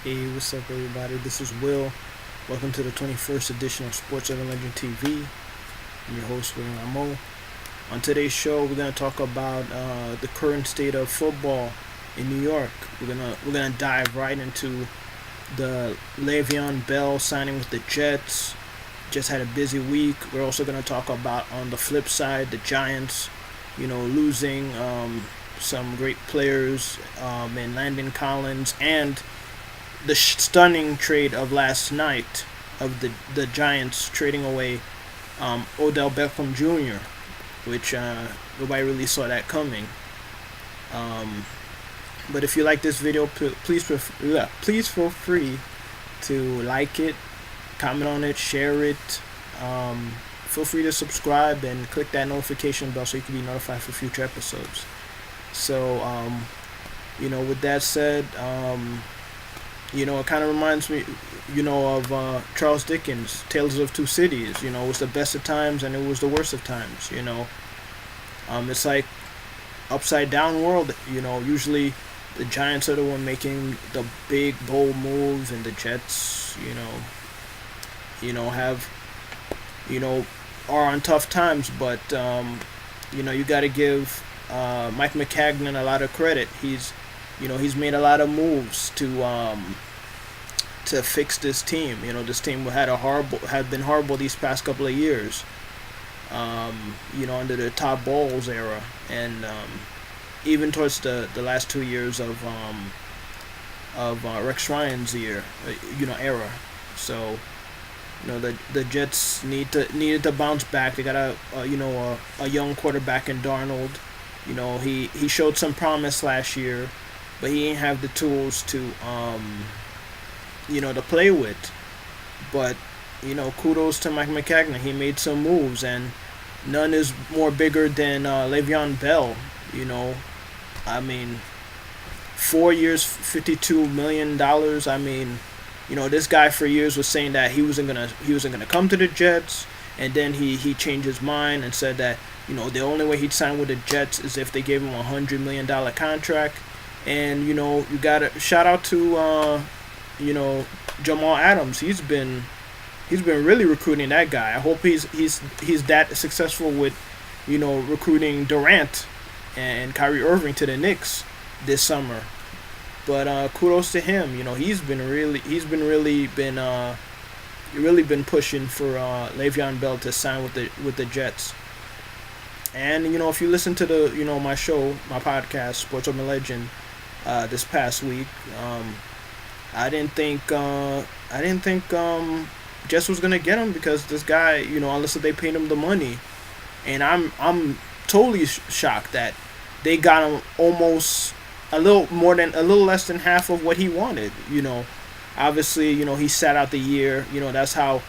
Hey, what's up, everybody? This is Will. Welcome to the 21st edition of Sports Urban Legend TV. I'm your host, William Amo. On today's show, we're gonna talk about the current state of football in New York. We're gonna dive right into the Le'Veon Bell signing with the Jets. Just had a busy week. We're also gonna talk about, on the flip side, the Giants. Losing some great players in Landon Collins, and the stunning trade of last night of the Giants trading away Odell Beckham Jr., which nobody really saw that coming. Um, but if you like this video, please feel free to like it, comment on it, share it. Feel free to subscribe and click that notification bell so you can be notified for future episodes. So, with that said, it kind of reminds me, of Charles Dickens' Tales of Two Cities. It was the best of times and it was the worst of times. It's like upside down world. Usually the Giants are the one making the big bold moves, and the Jets, have, are on tough times. But you got to give Mike Maccagnan a lot of credit. He's made a lot of moves to fix this team. This team had been horrible these past couple of years. Under the Todd Bowles era, and even towards the last 2 years of Rex Ryan's era. So the Jets needed to bounce back. They got a young quarterback in Darnold. He showed some promise last year, but he didn't have the tools to to play with. But kudos to Mike Maccagnan. He made some moves, and none is more bigger than Le'Veon Bell. 4 years, $52 million. This guy for years was saying that he wasn't gonna come to the Jets, and then he changed his mind and said that the only way he'd sign with the Jets is if they gave him $100 million contract. And you gotta shout out to Jamal Adams. He's been really recruiting that guy. I hope he's that successful with recruiting Durant and Kyrie Irving to the Knicks this summer. But kudos to him. He's really been pushing for Le'Veon Bell to sign with the Jets. And if you listen to the my show, my podcast, Sports Urban Legend, this past week, I didn't think Jets was gonna get him, because this guy, unless they paid him the money, and I'm totally shocked that they got him almost a little less than half of what he wanted. Obviously, he sat out the year. That's how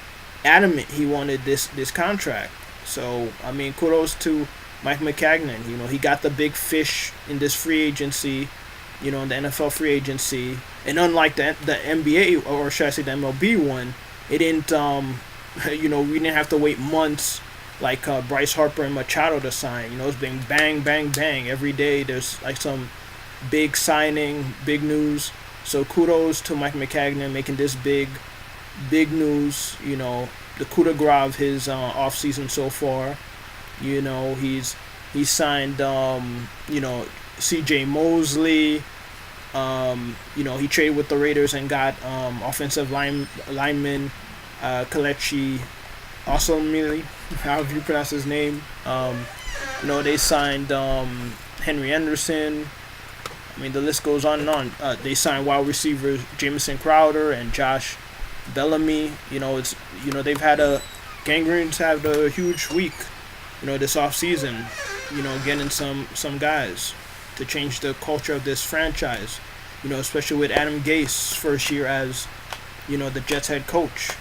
adamant he wanted this contract. So kudos to Mike Maccagnan. He got the big fish in this free agency. In the NFL free agency, and unlike the NBA, or should I say the MLB one, it didn't we didn't have to wait months like Bryce Harper and Machado to sign. It's been bang bang bang every day. There's like some big signing, big news. So kudos to Mike Maccagnan making this big news. The coup de grace of his offseason so far. He's signed C.J. Mosley. He traded with the Raiders and got offensive lineman Kelechi Osemele, however you pronounce his name. They signed Henry Anderson. The list goes on and on. They signed wide receivers Jamison Crowder and Josh Bellamy. They've had Gangrene's had a huge week. This offseason. Getting some guys to change the culture of this franchise. Especially with Adam Gase's first year as the Jets head coach.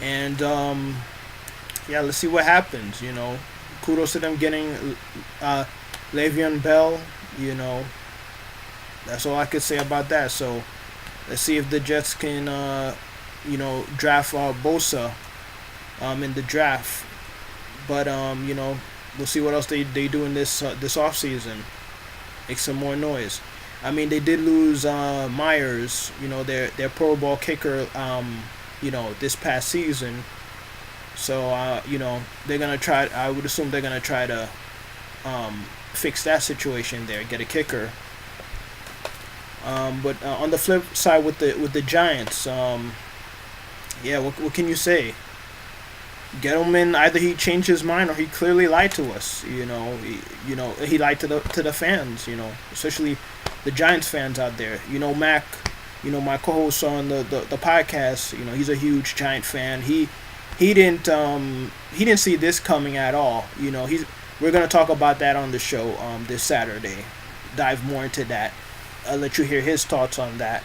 And let's see what happens. Kudos to them getting Le'Veon Bell. That's all I could say about that. So let's see if the Jets can draft Bosa in the draft. But we'll see what else they do in this offseason. Make some more noise. I mean, they did lose Myers, their Pro Bowl kicker, this past season. So, they're gonna try. I would assume they're gonna try to fix that situation there, get a kicker. But on the flip side with the Giants, yeah, what can you say? Gettleman, either he changed his mind or he clearly lied to us. He lied to the fans. Especially the Giants fans out there. Mac, my co-host on the podcast. He's a huge Giant fan. He didn't see this coming at all. We're gonna talk about that on the show this Saturday. Dive more into that. I'll let you hear his thoughts on that.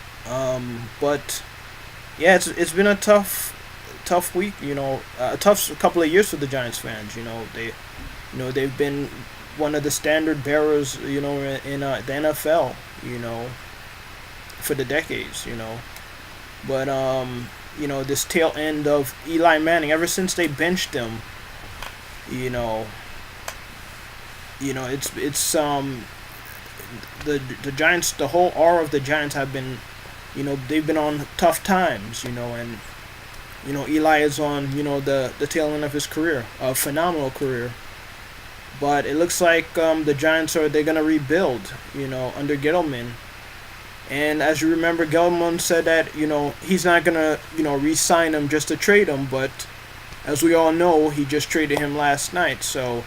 But yeah, it's been a tough week. A tough couple of years for the Giants fans. They've been one of the standard bearers. In the NFL. For the decades. But this tail end of Eli Manning, ever since they benched him, it's the Giants, the whole aura of the Giants have been, they've been on tough times, and Eli is on, the tail end of his career, a phenomenal career. But it looks like the Giants they're gonna rebuild, under Gettleman. And as you remember, Gettleman said that, he's not gonna, re-sign him just to trade him, but as we all know, he just traded him last night. So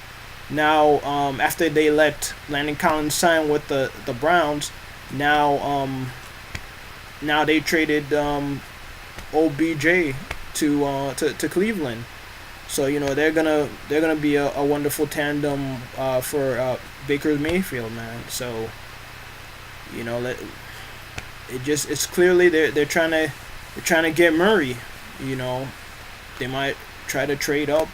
now, after they let Landon Collins sign with the Browns, now they traded OBJ to Cleveland. So they're gonna be a wonderful tandem for Baker Mayfield, man. So it's clearly they're trying to get Murray. They might try to trade up.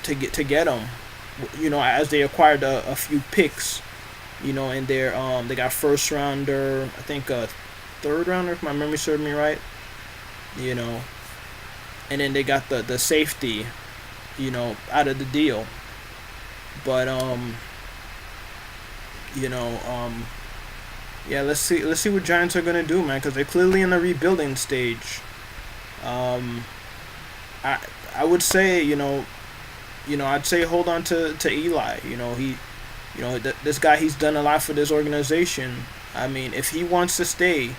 To get him. As they acquired a few picks. In their they got first rounder, I think a third rounder if my memory serves me right. And then they got the safety. Out of the deal. But yeah, let's see what Giants are gonna do, man, because they're clearly in the rebuilding stage. I would say I'd say hold on to Eli. This guy, he's done a lot for this organization. I mean, if he wants to stay,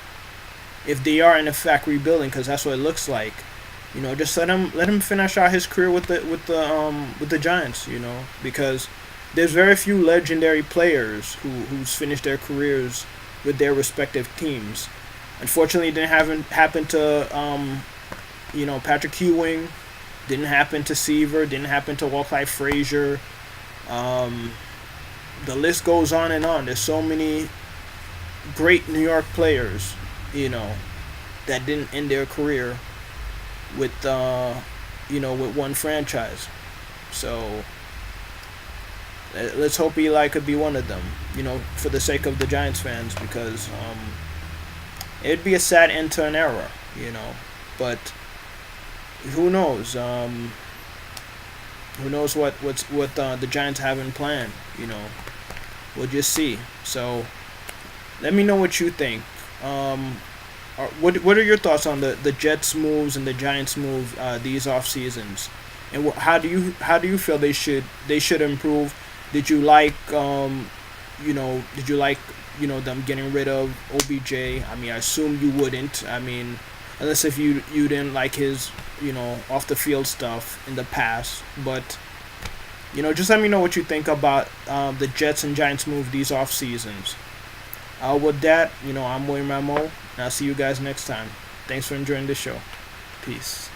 if they are in fact rebuilding, because that's what it looks like, just let him finish out his career with the Giants. Because there's very few legendary players who's finished their careers with their respective teams. Unfortunately, it didn't happen to Patrick Ewing. Didn't happen to Seaver. Didn't happen to Walcott Frazier. The list goes on and on. There's so many great New York players, that didn't end their career with with one franchise. So let's hope Eli could be one of them. For the sake of the Giants fans, because it'd be a sad end to an era. But who knows? Who knows what the Giants have in plan? We'll just see. So let me know what you think. What are your thoughts on the Jets moves and the Giants move these off seasons? And how do you feel they should improve? Did you like them getting rid of OBJ? I mean, I assume you wouldn't. I mean, unless if you didn't like his off the field stuff in the past. But just let me know what you think about the Jets and Giants move these off seasons. With that, I'm William Ramo, and I'll see you guys next time. Thanks for enjoying the show. Peace.